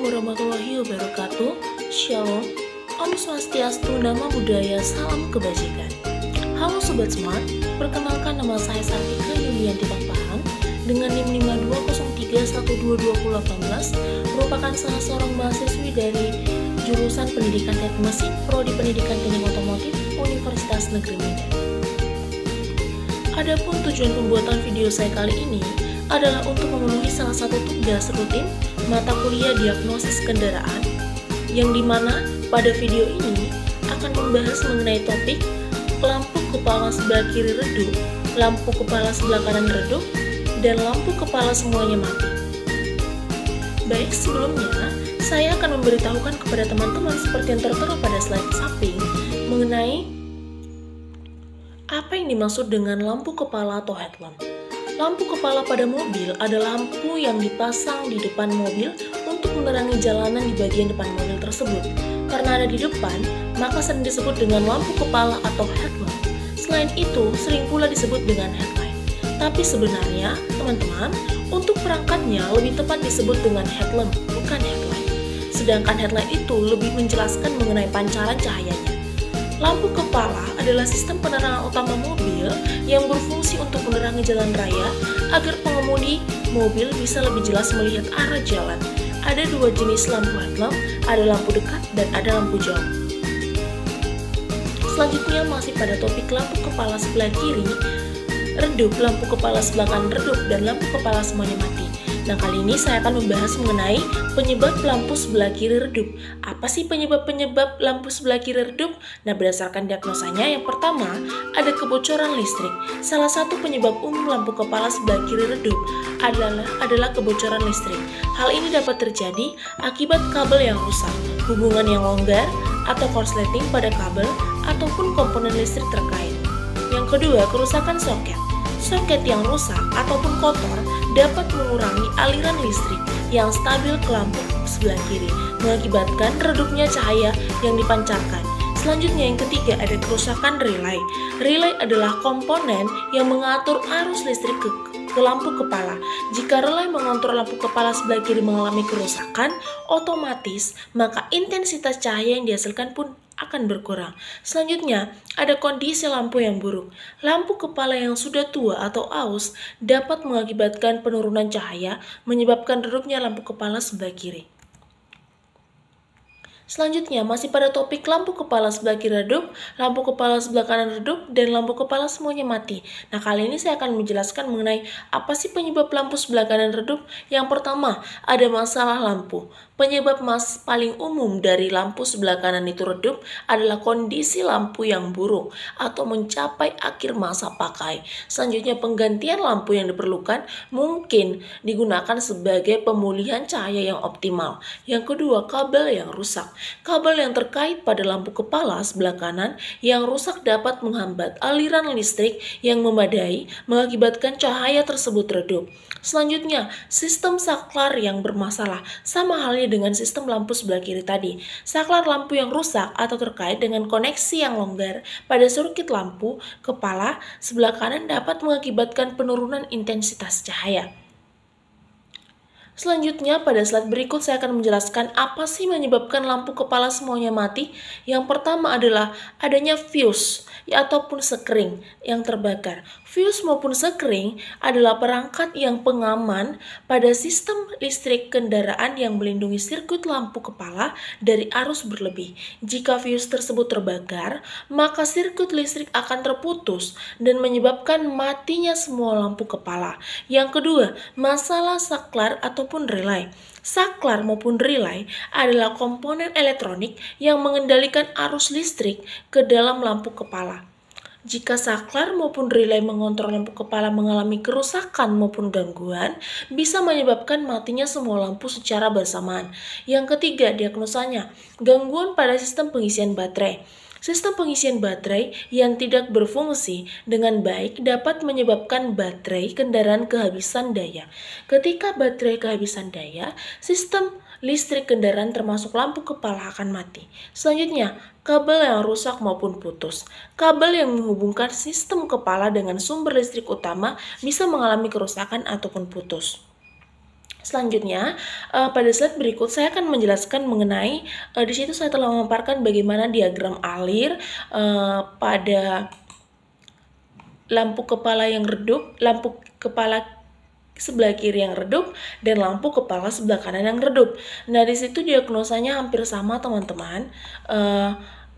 Assalamualaikum warahmatullahi wabarakatuh. Shalom, Om Swastiastu, Namo Buddhaya, salam kebajikan. Halo Sobat Smart, perkenalkan nama saya Sartika Yulianti Pahang dengan NIM 5203122018, merupakan salah seorang mahasiswi dari jurusan Pendidikan Teknik Mesin, Prodi Pendidikan Teknik Otomotif, Universitas Negeri Medan. Adapun tujuan pembuatan video saya kali ini adalah untuk memenuhi salah satu tugas rutin mata kuliah diagnosis kendaraan, yang dimana pada video ini akan membahas mengenai topik lampu kepala sebelah kiri redup, lampu kepala sebelah kanan redup, dan lampu kepala semuanya mati. Baik, sebelumnya saya akan memberitahukan kepada teman-teman seperti yang tertera pada slide samping mengenai apa yang dimaksud dengan lampu kepala atau headlamp. Lampu kepala pada mobil adalah lampu yang dipasang di depan mobil untuk menerangi jalanan di bagian depan mobil tersebut. Karena ada di depan, maka sering disebut dengan lampu kepala atau headlamp. Selain itu, sering pula disebut dengan headlight. Tapi sebenarnya, teman-teman, untuk perangkatnya lebih tepat disebut dengan headlamp, bukan headlight. Sedangkan headlight itu lebih menjelaskan mengenai pancaran cahayanya. Lampu kepala adalah sistem penerangan utama mobil yang berfungsi untuk menerangi jalan raya agar pengemudi mobil bisa lebih jelas melihat arah jalan. Ada dua jenis lampu headlamp, ada lampu dekat dan ada lampu jauh. Selanjutnya masih pada topik lampu kepala sebelah kiri redup, lampu kepala sebelah kanan redup, dan lampu kepala semuanya mati. Nah, kali ini saya akan membahas mengenai penyebab lampu sebelah kiri redup. Apa sih penyebab lampu sebelah kiri redup? Nah, berdasarkan diagnosanya, yang pertama ada kebocoran listrik. Salah satu penyebab umum lampu kepala sebelah kiri redup adalah kebocoran listrik. Hal ini dapat terjadi akibat kabel yang rusak, hubungan yang longgar, atau korsleting pada kabel ataupun komponen listrik terkait. Yang kedua, kerusakan soket. Soket yang rusak ataupun kotor dapat mengurangi aliran listrik yang stabil ke lampu sebelah kiri, mengakibatkan redupnya cahaya yang dipancarkan. Selanjutnya yang ketiga ada kerusakan relay. Relay adalah komponen yang mengatur arus listrik ke lampu kepala. Jika relay mengontrol lampu kepala sebelah kiri mengalami kerusakan, otomatis maka intensitas cahaya yang dihasilkan pun akan berkurang. Selanjutnya, ada kondisi lampu yang buruk. Lampu kepala yang sudah tua atau aus dapat mengakibatkan penurunan cahaya, menyebabkan redupnya lampu kepala sebelah kiri. Selanjutnya, masih pada topik lampu kepala sebelah kiri redup, lampu kepala sebelah kanan redup, dan lampu kepala semuanya mati. Nah, kali ini saya akan menjelaskan mengenai apa sih penyebab lampu sebelah kanan redup. Yang pertama, ada masalah lampu. Penyebab paling umum dari lampu sebelah kanan itu redup adalah kondisi lampu yang buruk atau mencapai akhir masa pakai. Selanjutnya, penggantian lampu yang diperlukan mungkin digunakan sebagai pemulihan cahaya yang optimal. Yang kedua, kabel yang rusak. Kabel yang terkait pada lampu kepala sebelah kanan yang rusak dapat menghambat aliran listrik yang memadai, mengakibatkan cahaya tersebut redup. Selanjutnya, sistem saklar yang bermasalah, sama halnya dengan sistem lampu sebelah kiri tadi. Saklar lampu yang rusak atau terkait dengan koneksi yang longgar pada sirkuit lampu kepala sebelah kanan dapat mengakibatkan penurunan intensitas cahaya. Selanjutnya, pada slide berikut saya akan menjelaskan apa sih menyebabkan lampu kepala semuanya mati. Yang pertama adalah adanya fuse ataupun sekring yang terbakar. Fuse maupun sekring adalah perangkat yang pengaman pada sistem listrik kendaraan yang melindungi sirkuit lampu kepala dari arus berlebih. Jika fuse tersebut terbakar, maka sirkuit listrik akan terputus dan menyebabkan matinya semua lampu kepala. Yang kedua, masalah saklar ataupun relay. Saklar maupun relay adalah komponen elektronik yang mengendalikan arus listrik ke dalam lampu kepala. Jika saklar maupun relay mengontrol lampu kepala mengalami kerusakan maupun gangguan, bisa menyebabkan matinya semua lampu secara bersamaan. Yang ketiga, diagnosanya, gangguan pada sistem pengisian baterai. Sistem pengisian baterai yang tidak berfungsi dengan baik dapat menyebabkan baterai kendaraan kehabisan daya. Ketika baterai kehabisan daya, sistem listrik kendaraan termasuk lampu kepala akan mati. Selanjutnya, kabel yang rusak maupun putus. Kabel yang menghubungkan sistem kepala dengan sumber listrik utama bisa mengalami kerusakan ataupun putus. Selanjutnya, pada slide berikut saya akan menjelaskan mengenai di situ saya telah memaparkan bagaimana diagram alir pada lampu kepala yang redup, lampu kepala sebelah kiri yang redup, dan lampu kepala sebelah kanan yang redup. Nah, di situ diagnosanya hampir sama, teman-teman.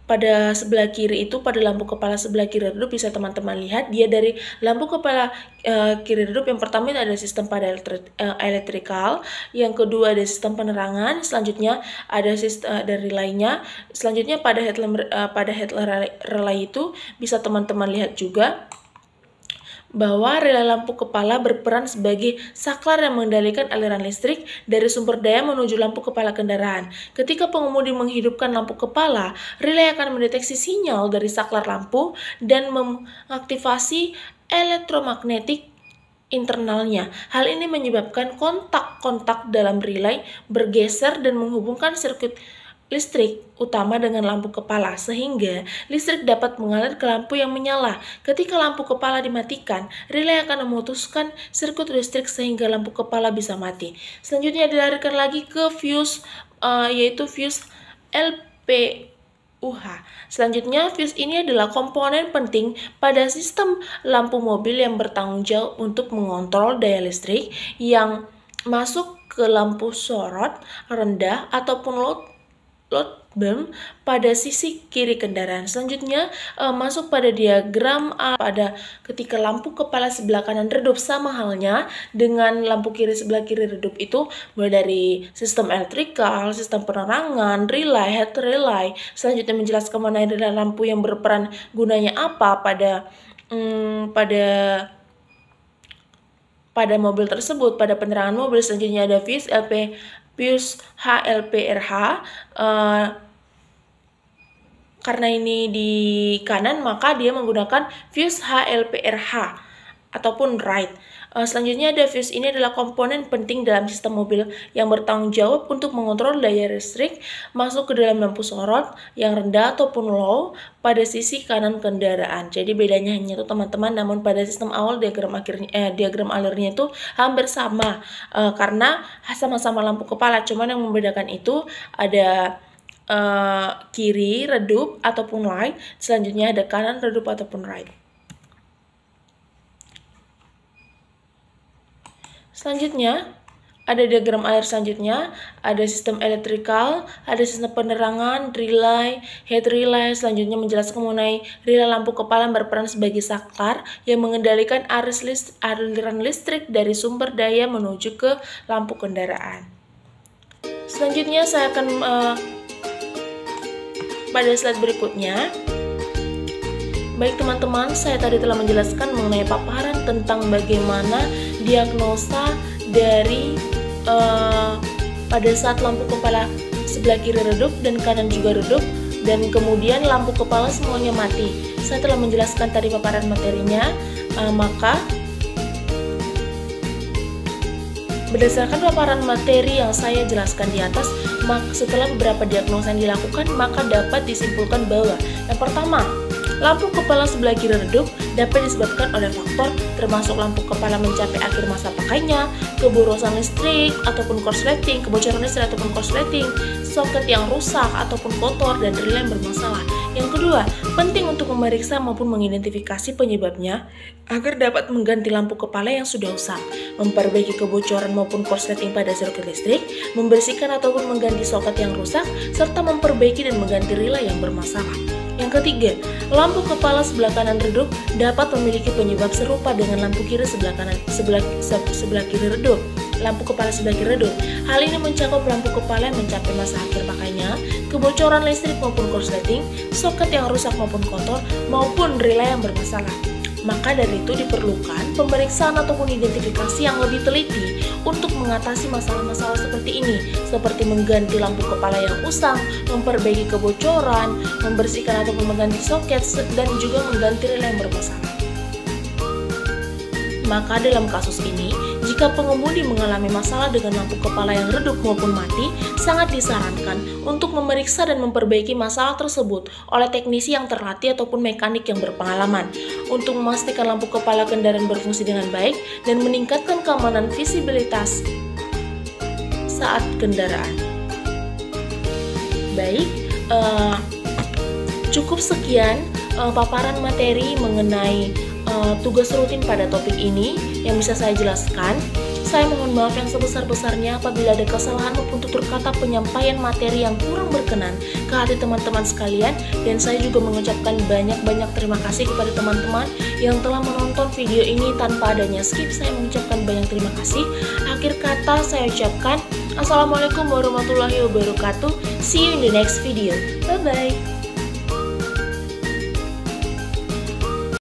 Pada sebelah kiri itu, pada lampu kepala sebelah kiri redup, bisa teman-teman lihat dia dari lampu kepala kiri redup. Yang pertama itu ada sistem pada elektrikal, yang kedua ada sistem penerangan, selanjutnya ada sistem dari lainnya. Selanjutnya pada headlamp relay itu bisa teman-teman lihat juga bahwa relay lampu kepala berperan sebagai saklar yang mengendalikan aliran listrik dari sumber daya menuju lampu kepala kendaraan. Ketika pengemudi menghidupkan lampu kepala, relay akan mendeteksi sinyal dari saklar lampu dan mengaktifasi elektromagnetik internalnya. Hal ini menyebabkan kontak-kontak dalam relay bergeser dan menghubungkan sirkuit listrik utama dengan lampu kepala, sehingga listrik dapat mengalir ke lampu yang menyala. Ketika lampu kepala dimatikan, relay akan memutuskan sirkuit listrik sehingga lampu kepala bisa mati. Selanjutnya dilarikan lagi ke fuse, yaitu fuse LPUH. Selanjutnya, fuse ini adalah komponen penting pada sistem lampu mobil yang bertanggung jawab untuk mengontrol daya listrik yang masuk ke lampu sorot rendah ataupun load bulb pada sisi kiri kendaraan. Selanjutnya masuk pada diagram pada ketika lampu kepala sebelah kanan redup, sama halnya dengan lampu kiri sebelah kiri redup itu mulai dari sistem elektrikal, sistem penerangan, relay, head relay. Selanjutnya menjelaskan mengenai relay lampu yang berperan gunanya apa pada mobil tersebut, pada penerangan mobil. Selanjutnya ada fuse HLPRH. Karena ini di kanan, maka dia menggunakan fuse HLPRH ataupun right. Selanjutnya ada fuse ini adalah komponen penting dalam sistem mobil yang bertanggung jawab untuk mengontrol daya listrik masuk ke dalam lampu sorot yang rendah ataupun low pada sisi kanan kendaraan. Jadi bedanya hanya itu, teman-teman, namun pada sistem awal diagram alirnya itu hampir sama karena sama-sama lampu kepala, cuman yang membedakan itu ada kiri redup ataupun light, selanjutnya ada kanan redup ataupun right. Selanjutnya ada diagram alir selanjutnya, ada sistem elektrikal, ada sistem penerangan, relay, head relay. Selanjutnya menjelaskan mengenai relay lampu kepala yang berperan sebagai saklar yang mengendalikan aliran listrik dari sumber daya menuju ke lampu kendaraan. Selanjutnya saya akan pada slide berikutnya. Baik teman-teman, saya tadi telah menjelaskan mengenai paparan tentang bagaimana diagnosa dari pada saat lampu kepala sebelah kiri redup dan kanan juga redup, dan kemudian lampu kepala semuanya mati. Saya telah menjelaskan tadi paparan materinya, maka berdasarkan paparan materi yang saya jelaskan di atas, setelah beberapa diagnosa yang dilakukan, maka dapat disimpulkan bahwa yang pertama, lampu kepala sebelah kiri redup dapat disebabkan oleh faktor termasuk lampu kepala mencapai akhir masa pakainya, keborosan listrik ataupun korsleting, kebocoran listrik ataupun korsleting, soket yang rusak ataupun kotor, dan relay yang bermasalah. Yang kedua, penting untuk memeriksa maupun mengidentifikasi penyebabnya agar dapat mengganti lampu kepala yang sudah rusak, memperbaiki kebocoran maupun korsleting pada sirkuit listrik, membersihkan ataupun mengganti soket yang rusak, serta memperbaiki dan mengganti relay yang bermasalah. Yang ketiga, lampu kepala sebelah kanan redup dapat memiliki penyebab serupa dengan lampu kiri sebelah kiri redup. Lampu kepala sebelah kiri redup. Hal ini mencakup lampu kepala yang mencapai masa akhir pakainya, kebocoran listrik maupun korsleting, soket yang rusak maupun kotor, maupun relay yang bermasalah. Maka dari itu diperlukan pemeriksaan ataupun identifikasi yang lebih teliti untuk mengatasi masalah-masalah seperti ini, seperti mengganti lampu kepala yang usang, memperbaiki kebocoran, membersihkan ataupun mengganti soket, dan juga mengganti relay yang bermasalah. Maka dalam kasus ini, jika pengemudi mengalami masalah dengan lampu kepala yang redup maupun mati, sangat disarankan untuk memeriksa dan memperbaiki masalah tersebut oleh teknisi yang terlatih ataupun mekanik yang berpengalaman untuk memastikan lampu kepala kendaraan berfungsi dengan baik dan meningkatkan keamanan visibilitas saat kendaraan. Baik, cukup sekian paparan materi mengenai tugas rutin pada topik ini yang bisa saya jelaskan. Saya mohon maaf yang sebesar-besarnya apabila ada kesalahan maupun tutur kata penyampaian materi yang kurang berkenan ke hati teman-teman sekalian. Dan saya juga mengucapkan banyak-banyak terima kasih kepada teman-teman yang telah menonton video ini tanpa adanya skip. Saya mengucapkan banyak terima kasih. Akhir kata saya ucapkan Assalamualaikum warahmatullahi wabarakatuh. See you in the next video. Bye-bye.